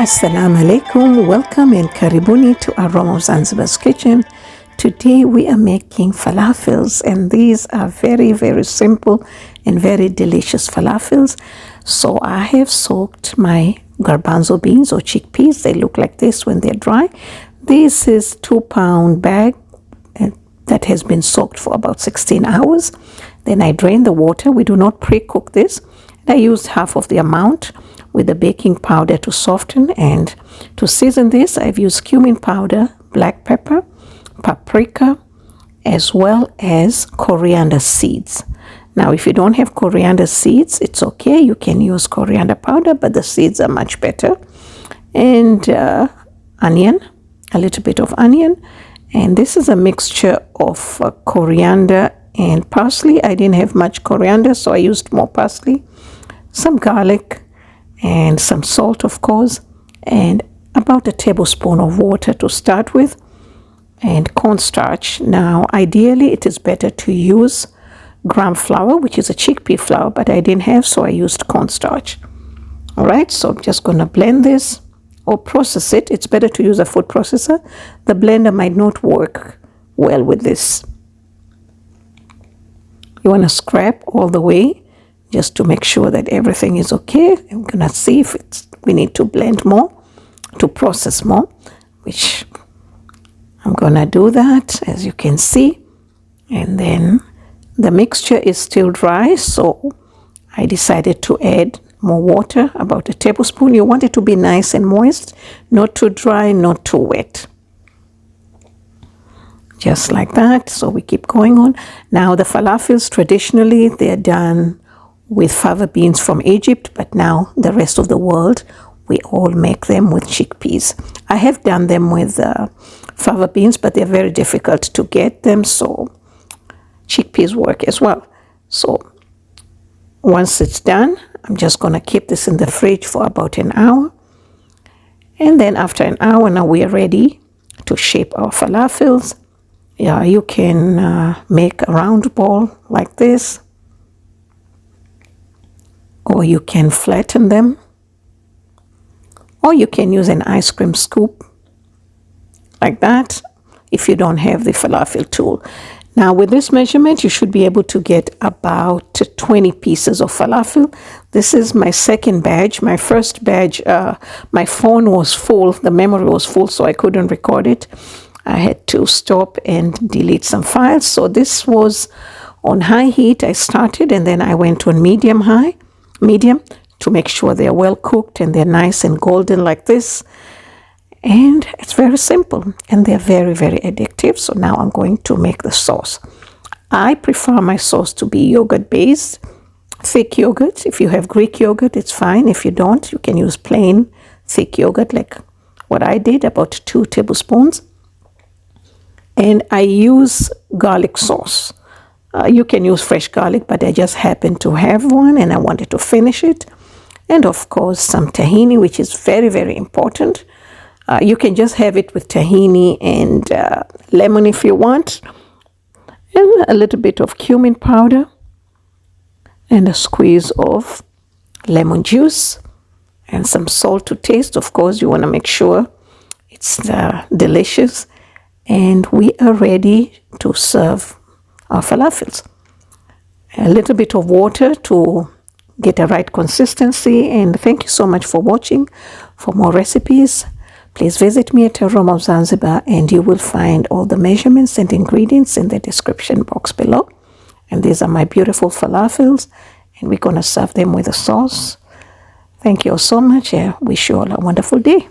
Assalamu alaikum, welcome and karibuni to Aroma of Zanzibar's kitchen. Today we are making falafels, and these are very, very simple and very delicious falafels. So I have soaked my garbanzo beans or chickpeas. They look like this when they're dry. This is 2-pound bag that has been soaked for about 16 hours. Then I drain the water. We do not pre-cook this. I used half of the amount with the baking powder to soften, and to season this I've used cumin powder, black pepper, paprika, as well as coriander seeds. Now if you don't have coriander seeds, it's okay, you can use coriander powder, but the seeds are much better. And onion, a little bit of onion, and this is a mixture of coriander and parsley. I didn't have much coriander, so I used more parsley, some garlic, and some salt, of course, and about a tablespoon of water to start with, and cornstarch. Now ideally it is better to use gram flour, which is a chickpea flour, but I didn't have, so I used cornstarch. All right, so I'm just going to blend this or process it. It's better to use a food processor. The blender might not work well with this. You want to scrap all the way just to make sure that everything is okay. I'm gonna see if we need to blend more, to process more, which I'm gonna do that, as you can see. And then the mixture is still dry, so I decided to add more water, about a tablespoon. You want it to be nice and moist, not too dry, not too wet. Just like that. So we keep going on. Now the falafels, traditionally they're done with fava beans from Egypt, but now the rest of the world, we all make them with chickpeas. I have done them with fava beans, but they're very difficult to get them, so chickpeas work as well. So once it's done, I'm just going to keep this in the fridge for about an hour. And then after an hour, now we are ready to shape our falafels. Yeah, you can make a round ball like this, or you can flatten them, or you can use an ice cream scoop like that if you don't have the falafel tool. Now with this measurement, you should be able to get about 20 pieces of falafel. This is my second batch. My first batch, my phone was full, the memory was full, so I couldn't record it. I had to stop and delete some files. So this was on high heat. I started, and then I went on medium to make sure they're well cooked and they're nice and golden like this. And it's very simple, and they're very, very addictive. So now I'm going to make the sauce. I prefer my sauce to be yogurt based, thick yogurt. If you have Greek yogurt, it's fine. If you don't, you can use plain thick yogurt like what I did, about 2 tablespoons. And I use garlic sauce. You can use fresh garlic, but I just happened to have one and I wanted to finish it. And of course, some tahini, which is very, very important. You can just have it with tahini and lemon if you want. And a little bit of cumin powder. And a squeeze of lemon juice. And some salt to taste. Of course, you want to make sure it's delicious. And we are ready to serve our falafels. A little bit of water to get a right consistency. And thank you so much for watching. For more recipes, please visit me at Aroma of Zanzibar, and you will find all the measurements and ingredients in the description box below. And these are my beautiful falafels, and we're going to serve them with a sauce. Thank you all so much. I wish you all a wonderful day.